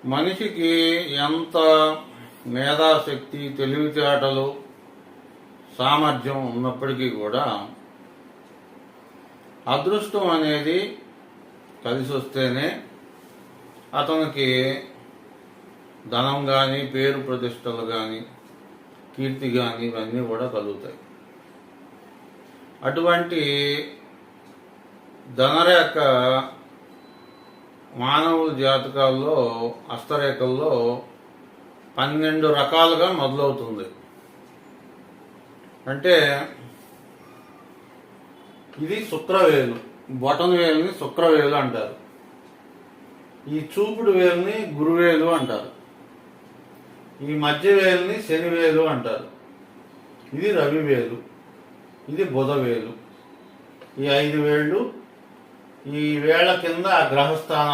మనిషికి ఎంత మేధాశక్తి, తెలివితేటలు, సామర్థ్యం ఉన్నప్పటికీ కూడా అదృష్టం అనేది కలిసి వస్తేనే అతనికి ధనం కానీ, పేరు ప్రతిష్టలు కానీ, కీర్తి కానీ ఇవన్నీ కూడా కలుగుతాయి. అటువంటి ధనరేఖ మానవుల జాతకాల్లో హస్తరేఖల్లో 12 రకాలుగా మొదలవుతుంది. అంటే ఇది శుక్రవేలు, బొటన వేలుని శుక్రవేలు అంటారు. ఈ చూపుడు వేలుని గురువేలు అంటారు. ఈ మధ్య వేలుని శనివేలు అంటారు. ఇది రవివేలు, ఇది బుధవేలు. ఈ 5 వేళ్ళు ఈ వేళ్ల కింద గ్రహస్థానాలు